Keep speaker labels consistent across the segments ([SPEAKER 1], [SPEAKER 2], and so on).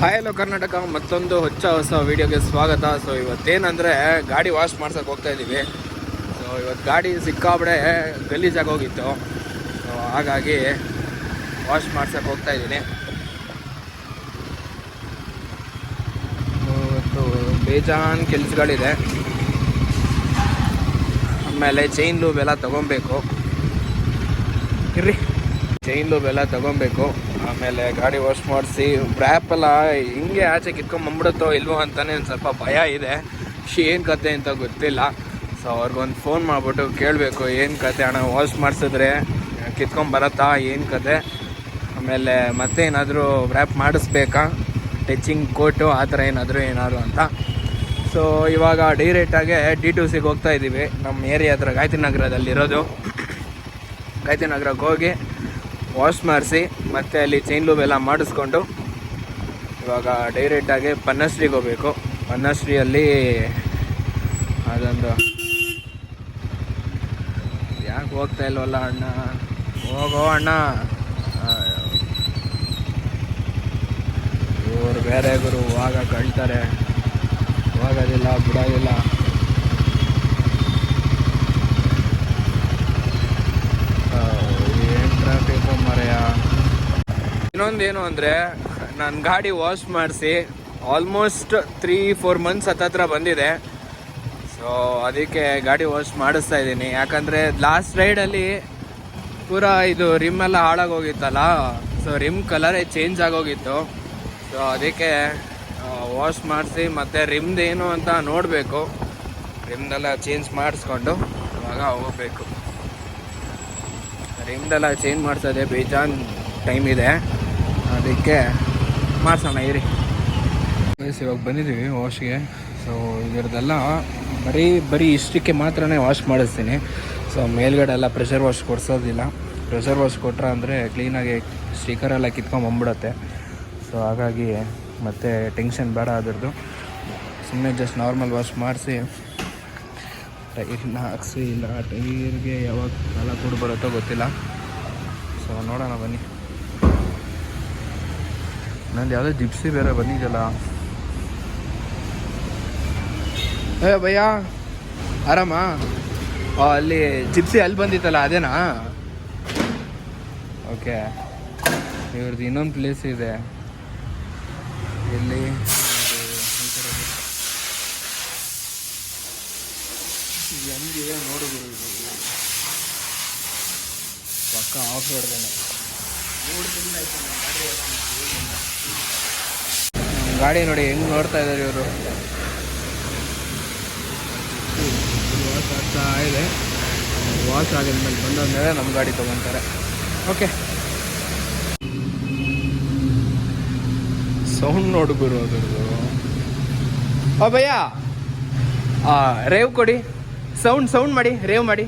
[SPEAKER 1] Hi hello Karnataka, ಮತ್ತೊಂದು ಹೊಸ ವಿಡಿಯೋಗೆ ಸ್ವಾಗತ. ಸೊ ಇವತ್ತೇನಂದರೆ ಗಾಡಿ ವಾಶ್ ಮಾಡ್ಸೋಕೆ ಹೋಗ್ತಾ ಇದ್ದೀವಿ. ಸೊ ಇವತ್ತು ಗಾಡಿ ಸಿಕ್ಕಾಬಡೆ ಗಲೀಜಾಗಿ ಹೋಗಿತ್ತು. ಸೊ ಹಾಗಾಗಿ ವಾಶ್ ಮಾಡ್ಸೋಕೆ ಹೋಗ್ತಾ ಇದ್ದೀನಿ. ಇವತ್ತು ಬೇಜಾನ್ ಕೆಲಸಗಳಿದೆ. ಆಮೇಲೆ ಚೈನ್ ಲೂಬ್ ಎಲ್ಲ ತೊಗೊಬೇಕು. ಇರ್ರಿ, ಚೈನ್ ಲೂಬ್ ಎಲ್ಲ ತೊಗೊಬೇಕು. ಆಮೇಲೆ ಗಾಡಿ ವಾಶ್ ಮಾಡಿಸಿ ಬ್ರ್ಯಾಪೆಲ್ಲ ಹಿಂಗೆ ಆಚೆ ಕಿತ್ಕೊಂಡ್ಬಂದ್ಬಿಡುತ್ತೋ ಇಲ್ವೋ ಅಂತಲೇ ಒಂದು ಸ್ವಲ್ಪ ಭಯ ಇದೆ. ಏನು ಕತೆ ಅಂತ ಗೊತ್ತಿಲ್ಲ. ಸೊ ಅವ್ರಿಗೊಂದು ಫೋನ್ ಮಾಡಿಬಿಟ್ಟು ಕೇಳಬೇಕು, ಏನು ಕತೆ ಅಣ್ಣ, ವಾಶ್ ಮಾಡಿಸಿದ್ರೆ ಕಿತ್ಕೊಂಬರತ್ತಾ, ಏನು ಕತೆ, ಆಮೇಲೆ ಮತ್ತೆ ಏನಾದರೂ ವ್ರ್ಯಾಪ್ ಮಾಡಿಸ್ಬೇಕಾ, ಟಚಿಂಗ್ ಕೋಟು ಆ ಥರ ಏನಾದರೂ ಅಂತ. ಸೊ ಇವಾಗ ಡೈರೆಕ್ಟಾಗಿ D2Cಗೆ ಹೋಗ್ತಾ ಇದ್ದೀವಿ. ನಮ್ಮ ಏರಿಯಾ ಹತ್ರ ಗಾಯತ್ರಿ ನಗರದಲ್ಲಿರೋದು. ಗಾಯತ್ರಿ ನಗರಕ್ಕೆ ಹೋಗಿ ವಾಶ್ ಮಾಡಿಸಿ ಮತ್ತು ಅಲ್ಲಿ ಚೈನ್ ಲೂಬ್ ಎಲ್ಲ ಮಾಡಿಸ್ಕೊಂಡು ಇವಾಗ ಡೈರೆಕ್ಟಾಗಿ ಪನ್ನಶ್ರೀಗೆ ಹೋಗಬೇಕು. ಪನ್ನಶ್ರೀಯಲ್ಲಿ ಅದೊಂದು ಯಾಕೆ ಹೋಗ್ತಾ ಇಲ್ವಲ್ಲ ಅಣ್ಣ, ಹೋಗೋ ಅಣ್ಣ. ಇವರು ಬೇರೆ ಗುರು ಹೋಗ ಕಳ್ತಾರೆ, ಹೋಗೋದಿಲ್ಲ ಬಿಡೋದಿಲ್ಲ. ಟ್ರಾಫಿಕ್ ಮರೆಯ. ಇನ್ನೊಂದೇನು ಅಂದರೆ, ನನ್ನ ಗಾಡಿ ವಾಶ್ ಮಾಡಿಸಿ ಆಲ್ಮೋಸ್ಟ್ 3-4 ಮಂತ್ಸ್ ಹತ್ತತ್ರ ಬಂದಿದೆ. ಸೊ ಅದಕ್ಕೆ ಗಾಡಿ ವಾಶ್ ಮಾಡಿಸ್ತಾ ಇದ್ದೀನಿ. ಯಾಕಂದರೆ ಲಾಸ್ಟ್ ರೈಡಲ್ಲಿ ಪೂರ ಇದು ರಿಮ್ ಎಲ್ಲ ಹಾಳಾಗೋಗಿತ್ತಲ್ಲ. ಸೊ ರಿಮ್ ಕಲರೇ ಚೇಂಜ್ ಆಗೋಗಿತ್ತು. ಸೊ ಅದಕ್ಕೆ ವಾಶ್ ಮಾಡಿಸಿ ಮತ್ತು ರಿಮ್ದೇನು ಅಂತ ನೋಡಬೇಕು. ರಿಮ್ದೆಲ್ಲ ಚೇಂಜ್ ಮಾಡಿಸ್ಕೊಂಡು ಇವಾಗ ಹೋಗಬೇಕು. ರಿಮ್ದೆಲ್ಲ ಚೇಂಜ್ ಮಾಡಿಸೋದೆ ಬೇಜಾನ್ ಟೈಮ್ ಇದೆ, ಅದಕ್ಕೆ ಮಾಡಿಸೋಣ ಇರಿ. ಇವಾಗ ಬಂದಿದ್ದೀವಿ ವಾಶ್ಗೆ. ಸೊ ಇದರದೆಲ್ಲ ಬರೀ ಇಷ್ಟಕ್ಕೆ ಮಾತ್ರನೇ ವಾಶ್ ಮಾಡಿಸ್ತೀನಿ. ಸೊ ಮೇಲ್ಗಡೆ ಎಲ್ಲ ಪ್ರೆಷರ್ ವಾಶ್ ಕೊಡಿಸೋದಿಲ್ಲ. ಪ್ರೆಷರ್ ವಾಶ್ ಕೊಟ್ರೆ ಅಂದರೆ ಕ್ಲೀನಾಗಿ ಸ್ಟಿಕರೆಲ್ಲ ಕಿತ್ಕೊಂಡ್ಬಂದ್ಬಿಡುತ್ತೆ. ಸೊ ಹಾಗಾಗಿ ಮತ್ತೆ ಟೆನ್ಷನ್ ಬೇಡ ಅದರದ್ದು. ಸುಮ್ಮನೆ ಜಸ್ಟ್ ನಾರ್ಮಲ್ ವಾಶ್ ಮಾಡಿಸಿ ಟೈರ್ನ ಹಾಕ್ಸಿ. ಇಲ್ಲ ಟೈರ್ಗೆ ಯಾವಾಗ ಕಾಲ ಕೂಡ ಬರುತ್ತೋ ಗೊತ್ತಿಲ್ಲ. ಸೊ ನೋಡೋಣ ಬನ್ನಿ. ನಂದು ಯಾವುದೋ ಜಿಪ್ಸಿ ಬೇರೆ ಬಂದಿದೆಯಲ್ಲ. ಭಯ್ಯ ಆರಾಮ? ಅಲ್ಲಿ ಜಿಪ್ಸಿ ಅಲ್ಲಿ ಬಂದಿತ್ತಲ್ಲ ಅದೇನಾ? ಓಕೆ. ಇವ್ರದ್ದು ಇನ್ನೊಂದು ಪ್ಲೇಸ್ ಇದೆ ಇಲ್ಲಿ. ಹೆಂಗಿದೆ ನೋಡಿದ್ರು, ಪಕ್ಕ ಆಫ್ ರೋಡ್ದೇನೆ. ಗಾಡಿ ನೋಡಿ ಹೆಂಗೆ ನೋಡ್ತಾ ಇದ್ದಾರೆ ಇವರು. ವಾಶ್ ಆಗ್ತಾ ಇದೆ. ವಾಶ್ ಆಗಿದ್ಮೇಲೆ ಬಂದಾದ್ಮೇಲೆ ನಮ್ಮ ಗಾಡಿ ತೊಗೊತಾರೆ. ಓಕೆ. ಸೌಂಡ್ ನೋಡು ಗುರು ಅದ್ರದ್ದು. ಭಯ್ಯ ರೇವ್ ಕೊಡಿ, ಸೌಂಡ್ ಮಾಡಿ, ರೇವ್ ಮಾಡಿ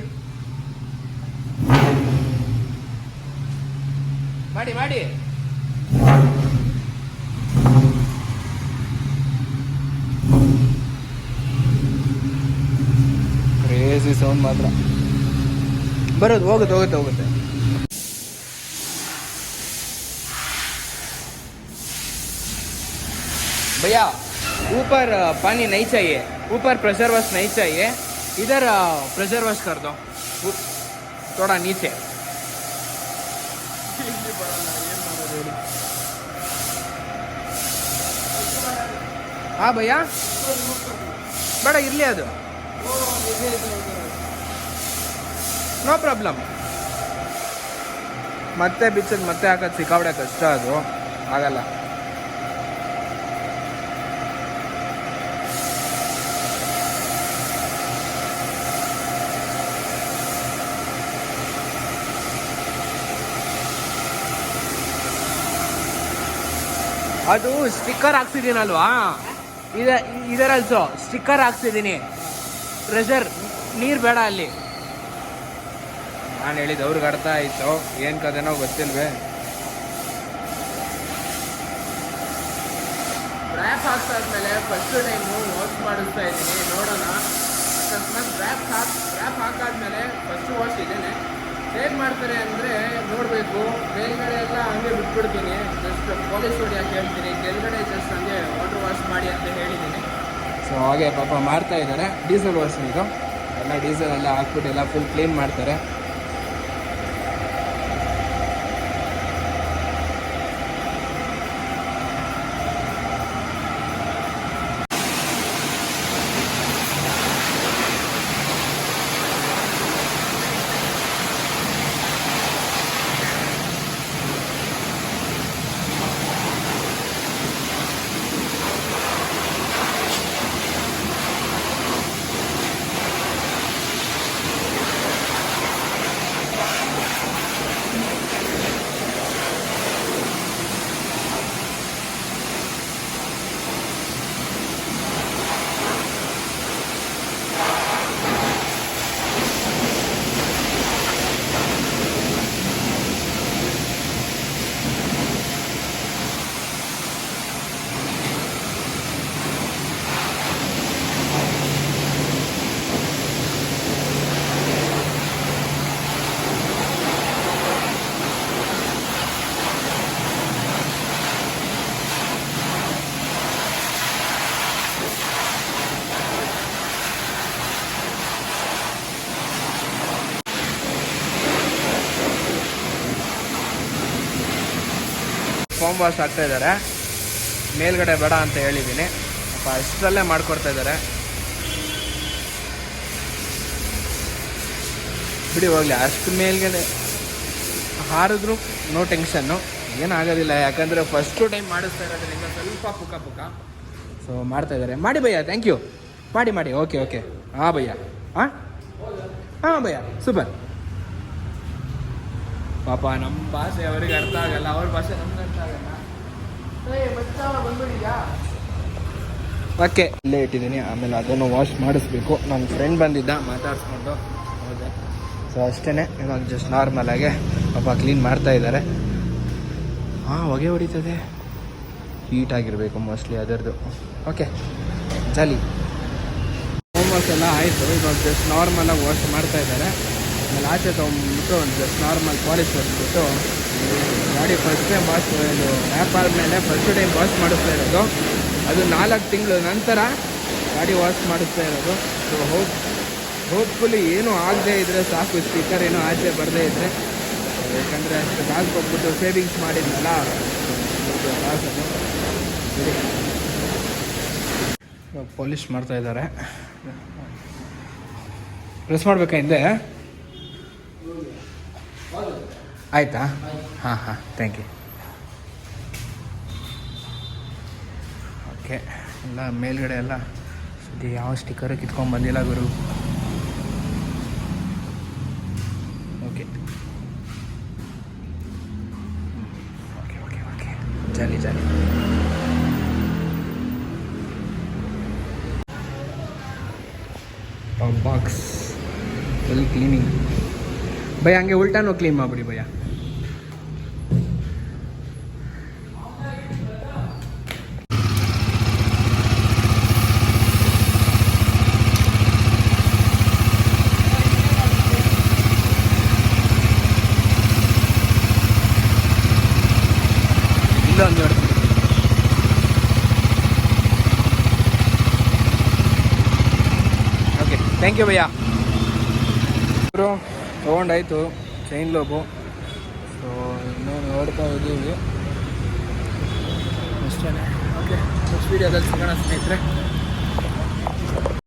[SPEAKER 1] ಕ್ರೇಜಿ ಸೌಂಡ್ ಮಾತ್ರ ಬರೋದು. ಹೋಗುತ್ತೆ. भैया ऊपर पानी नहीं चाहिए, ऊपर प्रेशर वॉश नहीं चाहिए, इधर प्रेशर वॉश कर दो थोड़ा नीचे. हाँ भैया ಬೇಡ ಇರಲಿ, ಅದು ನೋ ಪ್ರಾಬ್ಲಮ್. ಮತ್ತೆ ಬಿಚ್ಚೋದು ಮತ್ತೆ ಹಾಕೋದು ಸಿಕ್ಕಾಬಡೆ ಕಷ್ಟ, ಅದು ಆಗಲ್ಲ. ಅದು ಸ್ಟಿಕ್ಕರ್ ಹಾಕ್ಸಿದ್ದೀನಲ್ವಾ, ಇದರಲ್ಸೋ ಸ್ಟಿಕ್ಕರ್ ಹಾಕ್ಸಿದ್ದೀನಿ. ಪ್ರೆಷರ್ ನೀರು ಬೇಡ ಅಲ್ಲಿ. ನಾನು ಹೇಳಿದ್ದು ಅವ್ರಿಗೆ ಅರ್ಥ ಆಯಿತು, ಏನು ಕದೇನೋ ಗೊತ್ತಿಲ್ವೇ. ರ್ಯಾಪ್ ಹಾಕ್ಸಾದ್ಮೇಲೆ ಫಸ್ಟ್ ಟೈಮು ವಾಶ್ ಮಾಡಿಸ್ತಾ ಇದ್ದೀನಿ. ನೋಡೋಣ, ಅಕಸ್ಮಾತ್ ರ್ಯಾಪ್ ಹಾಕಾದ್ಮೇಲೆ ಫಸ್ಟ್ ವಾಶ್ ಇದ್ದೇನೆ. ಹೇಗೆ ಮಾಡ್ತಾರೆ ಅಂದರೆ ನೋಡಬೇಕು. ಮೇಲ್ಗಡೆ ಎಲ್ಲ ಹಂಗೆ ಬಿಟ್ಬಿಡ್ತೀನಿ, ಜಸ್ಟ್ ಪಾಲಿಶ್ ಹೊಡಿಯೋಕೆ ಹೇಳ್ತೀನಿ. ಕೆಳಗಡೆ ಜಸ್ಟ್ ಸೊ ಹಾಗೆ ಪಾಪ ಮಾಡ್ತಾ ಇದ್ದಾರೆ. ಡೀಸೆಲ್ ವಾಷಿಂಗ್ ಇದು, ಎಲ್ಲ ಡೀಸೆಲ್ ಎಲ್ಲ ಹಾಕ್ಬಿಟ್ಟು ಎಲ್ಲ ಫುಲ್ ಕ್ಲೀನ್ ಮಾಡ್ತಾರೆ. ಫೋಮ್ ವಾಶ್ ಆಗ್ತಾ ಇದ್ದಾರೆ. ಮೇಲ್ಗಡೆ ಬೇಡ ಅಂತ ಹೇಳಿದ್ದೀನಿ, ಅಪ್ಪ ಅಷ್ಟರಲ್ಲೇ ಮಾಡ್ಕೊಡ್ತಾ ಇದ್ದಾರೆ. ಬಿಡಿ ಹೋಗಲಿ, ಅಷ್ಟು ಮೇಲ್ಗಡೆ ಹಾರಿದ್ರು ನೋ ಟೆನ್ಷನ್ನು, ಏನಾಗೋದಿಲ್ಲ. ಯಾಕಂದರೆ ಫಸ್ಟು ಟೈಮ್ ಮಾಡಿಸ್ತಾ ಇರೋದ್ರಿಂದ ಸ್ವಲ್ಪ ಪುಕ್ಕ ಪುಕ್ಕ. ಸೊ ಮಾಡ್ತಾ ಇದ್ದಾರೆ. ಮಾಡಿ ಭಯ್ಯ, ಥ್ಯಾಂಕ್ ಯು. ಮಾಡಿ ಓಕೆ ಓಕೆ. ಹಾಂ ಭಯ್ಯ, ಹಾಂ ಭಯ್ಯ, ಸೂಪರ್. ಪಾಪ ನಮ್ಮ ಭಾಷೆ ಅವ್ರಿಗೆ ಅರ್ಥ ಆಗಲ್ಲ, ಅವ್ರ ಭಾಷೆ ನಮ್ಗೆ ಅರ್ಥ ಆಗಲ್ಲ. ಓಕೆ, ಇಲ್ಲೇ ಇಟ್ಟಿದ್ದೀನಿ. ಆಮೇಲೆ ಅದನ್ನು ವಾಶ್ ಮಾಡಿಸ್ಬೇಕು. ನನ್ನ ಫ್ರೆಂಡ್ ಬಂದಿದ್ದ, ಮಾತಾಡಿಸ್ಕೊಂಡು ಹೌದಾ. ಸೊ ಅಷ್ಟೇ, ಇವಾಗ ಜಸ್ಟ್ ನಾರ್ಮಲಾಗೆ ಪಾಪ ಕ್ಲೀನ್ ಮಾಡ್ತಾ ಇದ್ದಾರೆ. ಹೊಗೆ ಹೊಡಿತದೆ, ಹೀಟಾಗಿರಬೇಕು ಮೋಸ್ಟ್ಲಿ ಅದರದ್ದು. ಓಕೆ, ಜಾಲಿ. ಹೋಮ್ ವಾಶ್ ಎಲ್ಲ ಆಯಿತು. ಇವಾಗ ಜಸ್ಟ್ ನಾರ್ಮಲಾಗಿ ವಾಶ್ ಮಾಡ್ತಾ ಇದ್ದಾರೆ. ಆಮೇಲೆ ಆಚೆ ತೊಗೊಂಡ್ಬಿಟ್ಟು ಒಂದು ಜಸ್ಟ್ ನಾರ್ಮಲ್ ಪಾಲಿಶ್ ಹೊಡೆದ್ಬಿಟ್ಟು ಗಾಡಿ ಫಸ್ಟ್ ಟೈಮ್ ವಾಶ್, ಇದು ಆ್ಯಪ್ ಆದಮೇಲೆ ಫಸ್ಟ್ ಟೈಮ್ ವಾಶ್ ಮಾಡಿಸ್ತಾ ಇರೋದು. ಅದು 4 ತಿಂಗಳ ನಂತರ ಗಾಡಿ ವಾಶ್ ಮಾಡಿಸ್ತಾ ಇರೋದು. ಸೊ ಹೋಪ್ಫುಲಿ ಏನೂ ಆಗದೆ ಇದ್ದರೆ ಸಾಕು, ಸ್ಟಿಕ್ಕರ್ ಏನೋ ಆಚೆ ಬರದೇ ಇದ್ದರೆ. ಯಾಕಂದರೆ ಅಷ್ಟು ಕಾಸು ಕೊಟ್ಬಿಟ್ಟು ಸೇವಿಂಗ್ಸ್ ಮಾಡಿದ್ನಲ್ಲ, ಕಾಸನ್ನು ಪಾಲಿಶ್ ಮಾಡ್ತಾ ಇದ್ದಾರೆ. ಪ್ರೆಸ್ ಮಾಡಬೇಕಾ ಹಿಂದೆ? ಆಯಿತಾ? ಹಾಂ ಥ್ಯಾಂಕ್ ಯು. ಓಕೆ, ಎಲ್ಲ ಮೇಲ್ಗಡೆ ಎಲ್ಲ ಇದು ಯಾವ ಸ್ಟಿಕ್ಕರು ಕಿತ್ಕೊಂಡು ಬಂದಿಲ್ಲ ಗುರು. ಓಕೆ ಓಕೆ ಓಕೆ ಓಕೆ, ಜಾಲಿ ಬಾಕ್ಸ್ ಫುಲ್ ಕ್ಲೀನಿಂಗ್. ಭಯ ಹಂಗೆ ಉಲ್ಟಾನು ಕ್ಲೀನ್ ಮಾಡಿಬಿಡಿ ಭಯ. ಇಲ್ಲೊಂದು ನೋಡ್ತೀನಿ. ಓಕೆ, ಥ್ಯಾಂಕ್ ಯು ಭಯ್ಯ. ತೊಗೊಂಡಾಯಿತು ಚೈನ್ ಲೋಬು. ಸೊ ಇನ್ನೂ ನೋಡ್ತಾ ಇದ್ದೀವಿ ಅಷ್ಟೇ. ಓಕೆ, ನೆಕ್ಸ್ಟ್ ವೀಡಿಯೋದಲ್ಲಿ ಸಿಗೋಣ ಸ್ನೇಹಿತರೆ.